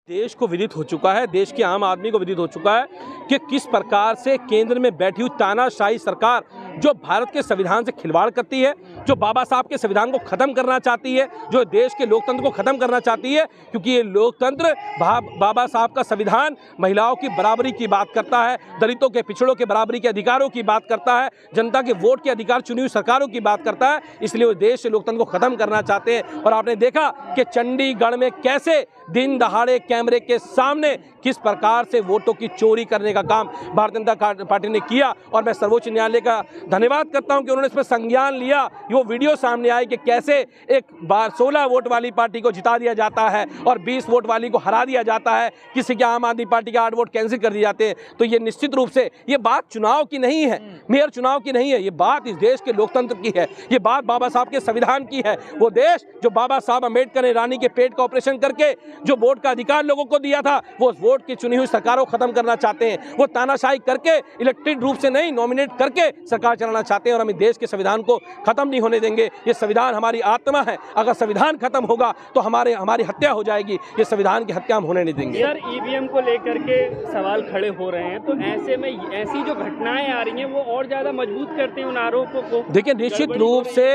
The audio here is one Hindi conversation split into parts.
देश को विदित हो चुका है, देश के आम आदमी को विदित हो चुका है कि किस प्रकार से केंद्र में बैठी हुई तानाशाही सरकार जो भारत के संविधान से खिलवाड़ करती है, जो बाबा साहब के संविधान को खत्म करना चाहती है, जो देश के लोकतंत्र को खत्म करना चाहती है, क्योंकि ये लोकतंत्र बाबा साहब का संविधान महिलाओं की बराबरी की बात करता है, दलितों के पिछड़ों के बराबरी के अधिकारों की बात करता है, जनता के वोट के अधिकार चुनी हुई सरकारों की बात करता है। इसलिए वो देश से लोकतंत्र को खत्म करना चाहते हैं। और आपने देखा कि चंडीगढ़ में कैसे दिन दहाड़े कैमरे के सामने किस प्रकार से वोटों की चोरी करने का काम भारतीय जनता पार्टी ने किया। और मैं सर्वोच्च न्यायालय का धन्यवाद करता हूं कि उन्होंने इस पर संज्ञान लिया। वो वीडियो सामने आई कि कैसे एक बार 16 वोट वाली पार्टी को जिता दिया जाता है और 20 वोट वाली को हरा दिया जाता है, किसी के आम आदमी पार्टी के 8 वोट कैंसिल कर दिए जाते हैं। तो ये निश्चित रूप से ये बात चुनाव की नहीं है, मेयर चुनाव की नहीं है, ये बात इस देश के लोकतंत्र की है, ये बात बाबा साहब के संविधान की है। वो देश जो बाबा साहब अम्बेडकर ने रानी के पेट का ऑपरेशन करके जो वोट का अधिकार लोगों को दिया था, वो वोट की चुनी हुई सरकारों को खत्म करना चाहते हैं। वो तानाशाही करके इलेक्टेड रूप से नहीं, नॉमिनेट करके सरकार चलाना चाहते हैं। और हम देश के संविधान को खत्म नहीं होने देंगे। ये संविधान हमारी आत्मा है, अगर संविधान खत्म होगा तो हमारी हत्या हो जाएगी। ये संविधान की हत्या हम होने नहीं देंगे। सर, ईवीएम को लेकर के सवाल खड़े हो रहे हैं, तो ऐसे में ऐसी जो घटनाएं आ रही हैं वो और ज्यादा मजबूत करते हैं उन आरोपों को। देखिए, निश्चित रूप से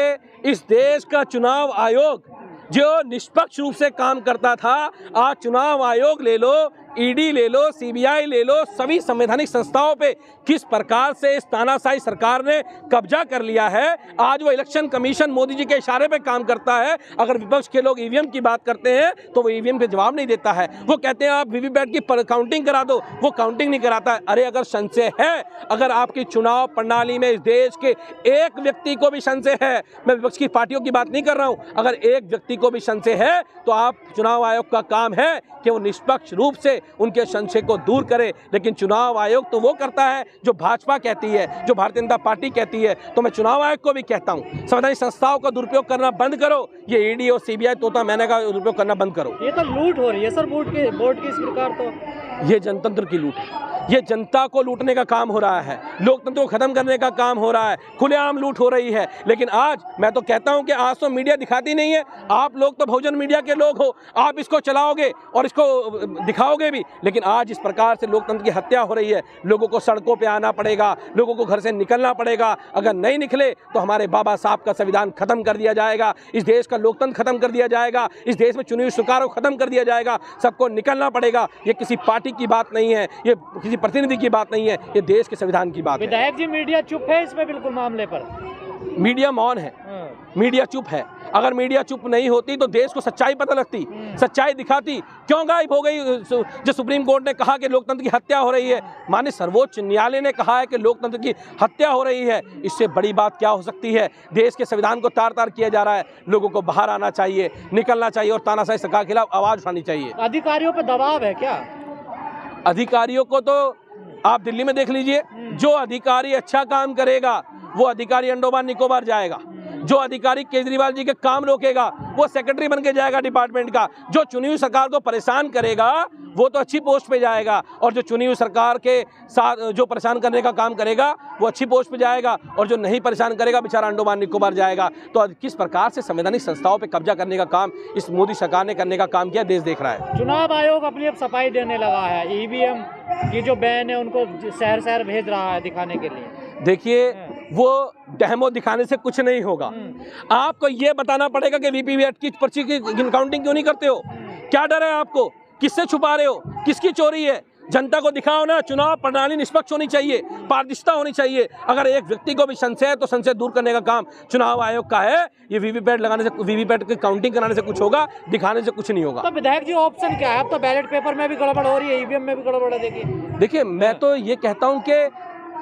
इस देश का चुनाव आयोग जो निष्पक्ष रूप से काम करता था, आज चुनाव आयोग ले लो, ईडी ले लो, सीबीआई ले लो, सभी संवैधानिक संस्थाओं पे किस प्रकार से इस तानाशाही सरकार ने कब्जा कर लिया है। आज वो इलेक्शन कमीशन मोदी जी के इशारे पे काम करता है। अगर विपक्ष के लोग ईवीएम की बात करते हैं तो वो ईवीएम पे जवाब नहीं देता है। वो कहते हैं आप वीवीपैट की काउंटिंग करा दो, वो काउंटिंग नहीं कराता है। अरे अगर संशय है, अगर आपकी चुनाव प्रणाली में इस देश के एक व्यक्ति को भी संशय है, मैं विपक्ष की पार्टियों की बात नहीं कर रहा हूँ, अगर एक व्यक्ति को भी संशय है तो आप चुनाव आयोग का काम है कि वो निष्पक्ष रूप से उनके संशय को दूर करे। लेकिन चुनाव आयोग तो वो करता है जो भाजपा कहती है, जो भारतीय जनता पार्टी कहती है। तो मैं चुनाव आयोग को भी कहता हूँ, संवैधानिक संस्थाओं का दुरुपयोग करना बंद करो। ये ईडी और सीबीआई तोता मैने का दुरुपयोग करना बंद करो। ये तो लूट हो रही है सर, वोट की इस प्रकार। तो ये जनतंत्र की लूट है, ये जनता को लूटने का काम हो रहा है, लोकतंत्र को खत्म करने का काम हो रहा है, खुलेआम लूट हो रही है। लेकिन आज मैं तो कहता हूं कि आज तो मीडिया दिखाती नहीं है। आप लोग तो बहुजन मीडिया के लोग हो, आप इसको चलाओगे और इसको दिखाओगे भी। लेकिन आज इस प्रकार से लोकतंत्र की हत्या हो रही है। लोगों को सड़कों पे आना पड़ेगा, लोगों को घर से निकलना पड़ेगा। अगर नहीं निकले तो हमारे बाबा साहब का संविधान खत्म कर दिया जाएगा, इस देश का लोकतंत्र खत्म कर दिया जाएगा, इस देश में चुनी हुई सरकारों को खत्म कर दिया जाएगा। सबको निकलना पड़ेगा। ये किसी पार्टी की बात नहीं है, ये किसी प्रतिनिधि की बात नहीं है, ये देश के संविधान की बात है। विधायक जी, मीडिया चुप है इसमें बिल्कुल मामले पर। मीडिया मौन है, मीडिया चुप है। अगर मीडिया चुप नहीं होती तो देश को सच्चाई पता लगती, सच्चाई दिखाती। क्यों गायब हो गई? जो सुप्रीम कोर्ट ने कहा कि लोकतंत्र की हत्या हो रही है, माननीय सर्वोच्च न्यायालय ने कहा है कि लोकतंत्र की हत्या हो रही है, इससे बड़ी बात क्या हो सकती है? देश के संविधान को तार तार किया जा रहा है। लोगों को बाहर आना चाहिए, निकलना चाहिए और तानाशाही सरकार के खिलाफ आवाज उठानी चाहिए। अधिकारियों पर दबाव है क्या? अधिकारियों को तो आप दिल्ली में देख लीजिए, जो अधिकारी अच्छा काम करेगा वो अधिकारी अंडोमान निकोबार जाएगा, जो अधिकारी केजरीवाल जी के काम रोकेगा वो सेक्रेटरी बन के जाएगा डिपार्टमेंट का, जो चुनी हुई सरकार को परेशान करेगा वो तो अच्छी पोस्ट पे जाएगा, और जो चुनी हुई सरकार के साथ जो परेशान करने का काम करेगा वो अच्छी पोस्ट पे जाएगा, और जो नहीं परेशान करेगा बेचारा अंडोमान निकोबार जाएगा। तो किस प्रकार से संवैधानिक संस्थाओं पे कब्जा करने का काम इस मोदी सरकार ने करने का काम किया, देश देख रहा है। चुनाव आयोग अपनी अब सफाई देने लगा है, ईवीएम की जो बैन है उनको शहर शहर भेज रहा है दिखाने के लिए। देखिए, वो डेमो दिखाने से कुछ नहीं होगा। आपको ये बताना पड़ेगा कि वीवीपैट की पर्ची की काउंटिंग क्यों नहीं करते हो, क्या डर है आपको, किससे छुपा रहे हो, किसकी चोरी है? जनता को दिखाओ ना। चुनाव प्रणाली निष्पक्ष होनी चाहिए, पारदर्शिता होनी चाहिए। अगर एक व्यक्ति को भी संशय है तो संशय दूर करने का काम चुनाव आयोग का है। ये वीवीपैट लगाने से, वीवीपैट की काउंटिंग कराने से कुछ होगा, दिखाने से कुछ नहीं होगा। तो विधायक जी, ऑप्शन क्या है? अब तो बैलेट पेपर में भी गड़बड़ हो रही है, ईवीएम में भी गड़बड़ है। देखिए, मैं तो ये कहता हूँ कि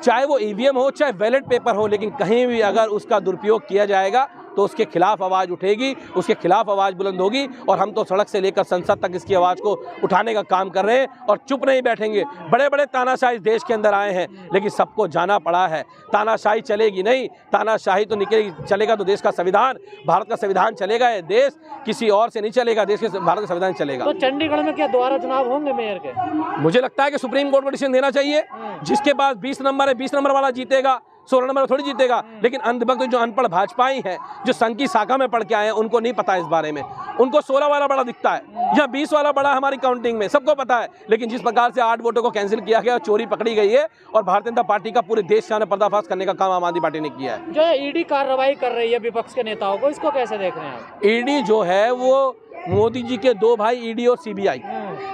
चाहे वो ईवीएम हो, चाहे बैलेट पेपर हो, लेकिन कहीं भी अगर उसका दुरुपयोग किया जाएगा तो उसके खिलाफ आवाज़ उठेगी, उसके खिलाफ आवाज़ बुलंद होगी। और हम तो सड़क से लेकर संसद तक इसकी आवाज़ को उठाने का काम कर रहे हैं और चुप नहीं बैठेंगे। बड़े बड़े तानाशाही देश के अंदर आए हैं, लेकिन सबको जाना पड़ा है। तानाशाही चलेगी नहीं, तानाशाही तो निकलेगी, चलेगा तो देश का संविधान, भारत का संविधान चलेगा। ये देश किसी और से नहीं चलेगा, देश के भारत का संविधान चलेगा। तो चंडीगढ़ में क्या दोबारा चुनाव होंगे मेयर के? मुझे लगता है कि सुप्रीम कोर्ट को डिसीजन देना चाहिए। जिसके पास 20 नंबर है, 20 नंबर वाला जीतेगा। 16 नंबर थोड़ी जीतेगा। लेकिन अंधभक्त जो अनपढ़ भाजपाई है, जो संघ की शाखा में पढ़ के आए हैं, उनको नहीं पता इस बारे में। उनको 16 वाला बड़ा दिखता है या 20 वाला बड़ा हमारी काउंटिंग में, सबको पता है। लेकिन जिस प्रकार से 8 वोटों को कैंसिल किया गया, चोरी पकड़ी गई है, और भारतीय जनता पार्टी का पूरे देश के सामने पर्दाफाश करने का काम आम आदमी पार्टी ने किया है। जो ईडी कार्रवाई कर रही है विपक्ष के नेताओं को, इसको कैसे देख रहे हैं आप? ईडी जो है वो मोदी जी के दो भाई, ईडी और सीबीआई।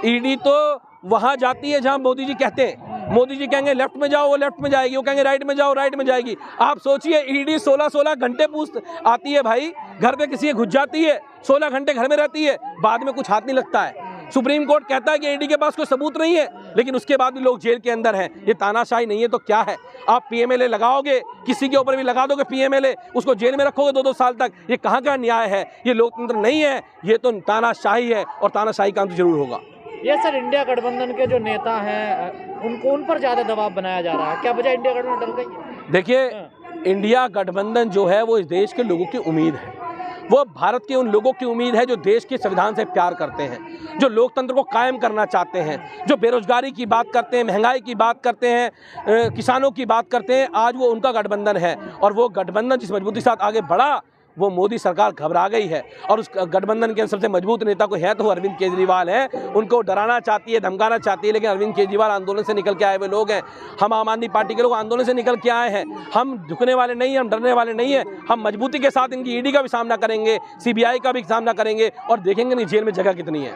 ईडी तो वहां जाती है जहां मोदी जी कहते हैं। मोदी जी कहेंगे लेफ्ट में जाओ, वो लेफ्ट में जाएगी, वो कहेंगे राइट में जाओ, राइट में जाएगी। आप सोचिए, ईडी 16-16 घंटे पूछ आती है भाई, घर पे किसी के घुस जाती है, 16 घंटे घर में रहती है, बाद में कुछ हाथ नहीं लगता है। सुप्रीम कोर्ट कहता है कि ईडी के पास कोई सबूत नहीं है, लेकिन उसके बाद भी लोग जेल के अंदर हैं। ये तानाशाही नहीं है तो क्या है? आप पीएमएलए लगाओगे, किसी के ऊपर भी लगा दोगे पीएमएलए, उसको जेल में रखोगे 2-2 साल तक। ये कहाँ का न्याय है? ये लोकतंत्र नहीं है, ये तो तानाशाही है, और तानाशाही का अंत जरूर होगा। ये सर इंडिया गठबंधन के जो नेता हैं उन पर ज्यादा दबाव बनाया जा रहा है, क्या वजह इंडिया गठबंधन डल गई है? देखिए, इंडिया गठबंधन जो है वो इस देश के लोगों की उम्मीद है, वो भारत के उन लोगों की उम्मीद है जो देश के संविधान से प्यार करते हैं, जो लोकतंत्र को कायम करना चाहते हैं, जो बेरोजगारी की बात करते हैं, महंगाई की बात करते हैं, किसानों की बात करते हैं। आज वो उनका गठबंधन है, और वो गठबंधन जिस मजबूती के साथ आगे बढ़ा, वो मोदी सरकार घबरा गई है। और उस गठबंधन के सबसे मजबूत नेता को है तो वो अरविंद केजरीवाल है। उनको डराना चाहती है, धमकाना चाहती है, लेकिन अरविंद केजरीवाल आंदोलन से निकल के आए हुए लोग हैं। हम आम आदमी पार्टी के लोग आंदोलन से निकल के आए हैं। हम झुकने वाले नहीं हैं, हम डरने वाले नहीं हैं। हम मजबूती के साथ इनकी ईडी का भी सामना करेंगे, सीबीआई का भी सामना करेंगे, और देखेंगे नहीं जेल में जगह कितनी है।